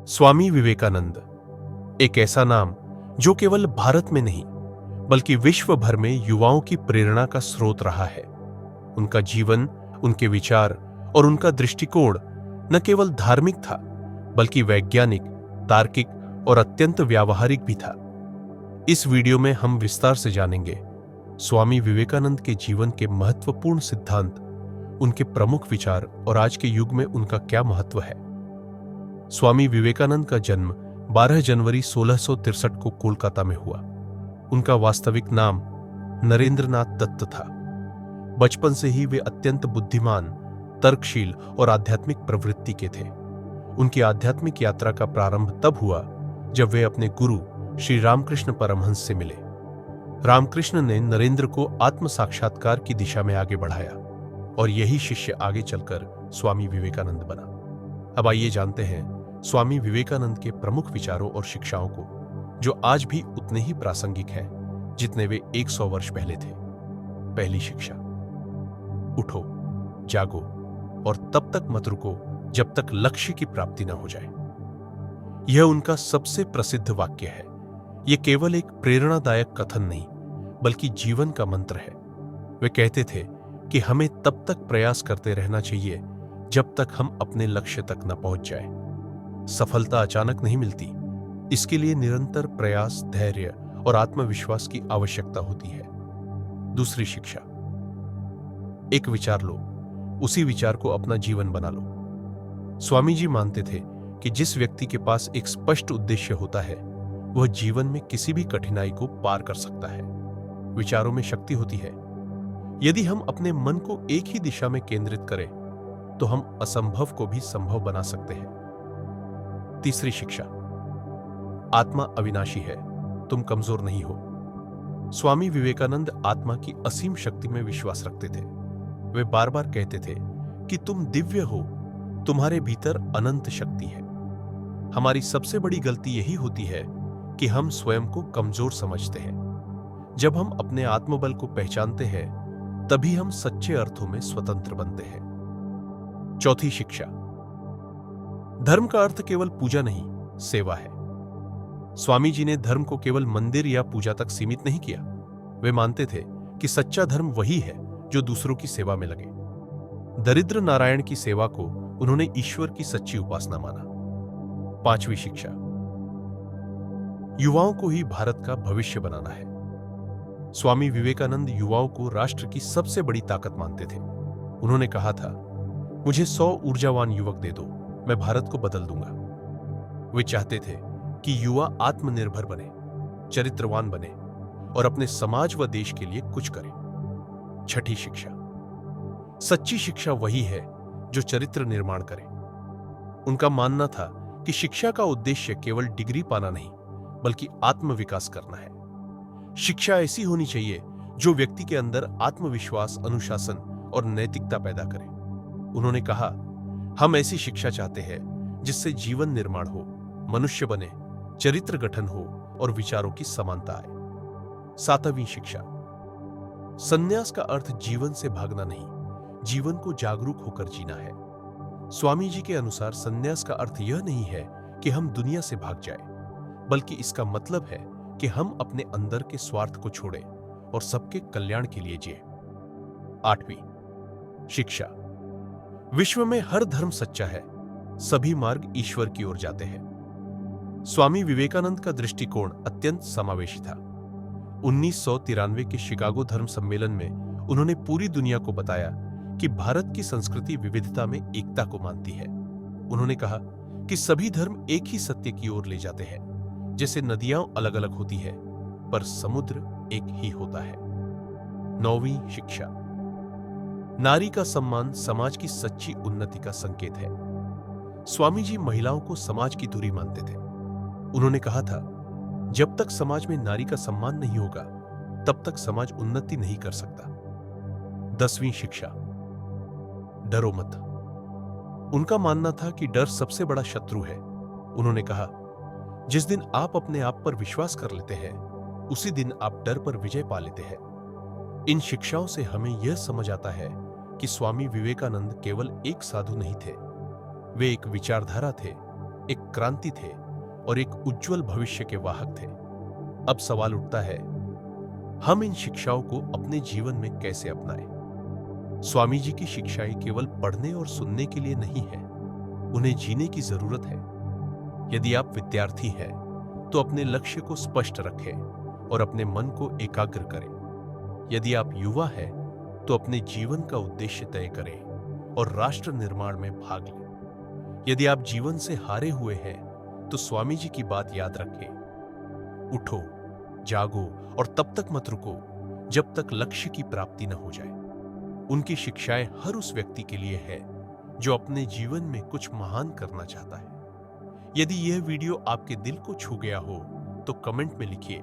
स्वामी विवेकानंद एक ऐसा नाम जो केवल भारत में नहीं बल्कि विश्व भर में युवाओं की प्रेरणा का स्रोत रहा है। उनका जीवन, उनके विचार और उनका दृष्टिकोण न केवल धार्मिक था बल्कि वैज्ञानिक, तार्किक और अत्यंत व्यावहारिक भी था। इस वीडियो में हम विस्तार से जानेंगे स्वामी विवेकानंद के जीवन के महत्वपूर्ण सिद्धांत, उनके प्रमुख विचार और आज के युग में उनका क्या महत्व है। स्वामी विवेकानंद का जन्म 12 जनवरी 1663 को कोलकाता में हुआ। उनका वास्तविक नाम नरेंद्रनाथ दत्त था। बचपन से ही वे अत्यंत बुद्धिमान, तर्कशील और आध्यात्मिक प्रवृत्ति के थे। उनकी आध्यात्मिक यात्रा का प्रारंभ तब हुआ जब वे अपने गुरु श्री रामकृष्ण परमहंस से मिले। रामकृष्ण ने नरेंद्र को आत्म साक्षात्कार की दिशा में आगे बढ़ाया और यही शिष्य आगे चलकर स्वामी विवेकानंद बना। अब आइए जानते हैं स्वामी विवेकानंद के प्रमुख विचारों और शिक्षाओं को, जो आज भी उतने ही प्रासंगिक हैं जितने वे 100 वर्ष पहले थे। पहली शिक्षा, उठो, जागो और तब तक मत रुको जब तक लक्ष्य की प्राप्ति न हो जाए। यह उनका सबसे प्रसिद्ध वाक्य है। यह केवल एक प्रेरणादायक कथन नहीं बल्कि जीवन का मंत्र है। वे कहते थे कि हमें तब तक प्रयास करते रहना चाहिए जब तक हम अपने लक्ष्य तक न पहुंच जाए। सफलता अचानक नहीं मिलती, इसके लिए निरंतर प्रयास, धैर्य और आत्मविश्वास की आवश्यकता होती है। दूसरी शिक्षा, एक विचार लो, उसी विचार को अपना जीवन बना लो। स्वामी जी मानते थे कि जिस व्यक्ति के पास एक स्पष्ट उद्देश्य होता है वह जीवन में किसी भी कठिनाई को पार कर सकता है। विचारों में शक्ति होती है। यदि हम अपने मन को एक ही दिशा में केंद्रित करें तो हम असंभव को भी संभव बना सकते हैं। तीसरी शिक्षा, आत्मा अविनाशी है, तुम कमजोर नहीं हो। स्वामी विवेकानंद आत्मा की असीम शक्ति में विश्वास रखते थे। वे बार बार कहते थे कि तुम दिव्य हो, तुम्हारे भीतर अनंत शक्ति है। हमारी सबसे बड़ी गलती यही होती है कि हम स्वयं को कमजोर समझते हैं। जब हम अपने आत्मबल को पहचानते हैं तभी हम सच्चे अर्थों में स्वतंत्र बनते हैं। चौथी शिक्षा, धर्म का अर्थ केवल पूजा नहीं, सेवा है। स्वामी जी ने धर्म को केवल मंदिर या पूजा तक सीमित नहीं किया। वे मानते थे कि सच्चा धर्म वही है जो दूसरों की सेवा में लगे। दरिद्र नारायण की सेवा को उन्होंने ईश्वर की सच्ची उपासना माना। पांचवी शिक्षा, युवाओं को ही भारत का भविष्य बनाना है। स्वामी विवेकानंद युवाओं को राष्ट्र की सबसे बड़ी ताकत मानते थे। उन्होंने कहा था, मुझे 100 ऊर्जावान युवक दे दो, मैं भारत को बदल दूंगा। वे चाहते थे कि युवा आत्मनिर्भर बने, चरित्रवान बने और अपने समाज व देश के लिए कुछ करें। छठी शिक्षा, सच्ची शिक्षा वही है जो चरित्र निर्माण करे। उनका मानना था कि शिक्षा का उद्देश्य केवल डिग्री पाना नहीं बल्कि आत्मविकास करना है। शिक्षा ऐसी होनी चाहिए जो व्यक्ति के अंदर आत्मविश्वास, अनुशासन और नैतिकता पैदा करे। उन्होंने कहा, हम ऐसी शिक्षा चाहते हैं जिससे जीवन निर्माण हो, मनुष्य बने, चरित्र गठन हो और विचारों की समानता आए। सातवीं शिक्षा, संन्यास का अर्थ जीवन से भागना नहीं, जीवन को जागरूक होकर जीना है। स्वामी जी के अनुसार संन्यास का अर्थ यह नहीं है कि हम दुनिया से भाग जाएं, बल्कि इसका मतलब है कि हम अपने अंदर के स्वार्थ को छोड़ें और सबके कल्याण के लिए जिएं। आठवीं शिक्षा, विश्व में हर धर्म सच्चा है, सभी मार्ग ईश्वर की ओर जाते हैं। स्वामी विवेकानंद का दृष्टिकोण अत्यंत समावेशी था। 1993 के शिकागो धर्म सम्मेलन में उन्होंने पूरी दुनिया को बताया कि भारत की संस्कृति विविधता में एकता को मानती है। उन्होंने कहा कि सभी धर्म एक ही सत्य की ओर ले जाते हैं। जैसे नदियां अलग अलग होती है पर समुद्र एक ही होता है। नौवीं शिक्षा, नारी का सम्मान समाज की सच्ची उन्नति का संकेत है। स्वामी जी महिलाओं को समाज की धुरी मानते थे। उन्होंने कहा था, जब तक समाज में नारी का सम्मान नहीं होगा तब तक समाज उन्नति नहीं कर सकता। 10वीं शिक्षा, डरो मत। उनका मानना था कि डर सबसे बड़ा शत्रु है। उन्होंने कहा, जिस दिन आप अपने आप पर विश्वास कर लेते हैं उसी दिन आप डर पर विजय पा लेते हैं। इन शिक्षाओं से हमें यह समझ आता है कि स्वामी विवेकानंद केवल एक साधु नहीं थे, वे एक विचारधारा थे एक क्रांति थे और एक उज्जवल भविष्य के वाहक थे। अब सवाल उठता है, हम इन शिक्षाओं को अपने जीवन में कैसे अपनाएं? स्वामी जी की शिक्षाएं केवल पढ़ने और सुनने के लिए नहीं है, उन्हें जीने की जरूरत है। यदि आप विद्यार्थी हैं, तो अपने लक्ष्य को स्पष्ट रखें और अपने मन को एकाग्र करें। यदि आप युवा हैं, तो अपने जीवन का उद्देश्य तय करें और राष्ट्र निर्माण में भाग लें। यदि आप जीवन से हारे हुए हैं, तो स्वामी जी की बात याद रखें, उठो, जागो और तब तक मत रुको जब तक लक्ष्य की प्राप्ति न हो जाए। उनकी शिक्षाएं हर उस व्यक्ति के लिए है जो अपने जीवन में कुछ महान करना चाहता है। यदि यह वीडियो आपके दिल को छू गया हो तो कमेंट में लिखिए,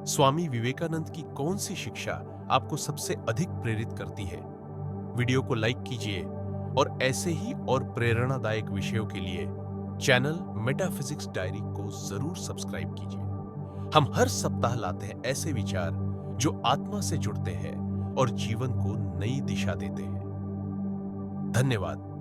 स्वामी विवेकानंद की कौन सी शिक्षा आपको सबसे अधिक प्रेरित करती है। वीडियो को लाइक कीजिए और ऐसे ही और प्रेरणादायक विषयों के लिए चैनल मेटाफिजिक्स डायरी को जरूर सब्सक्राइब कीजिए। हम हर सप्ताह लाते हैं ऐसे विचार जो आत्मा से जुड़ते हैं और जीवन को नई दिशा देते हैं। धन्यवाद।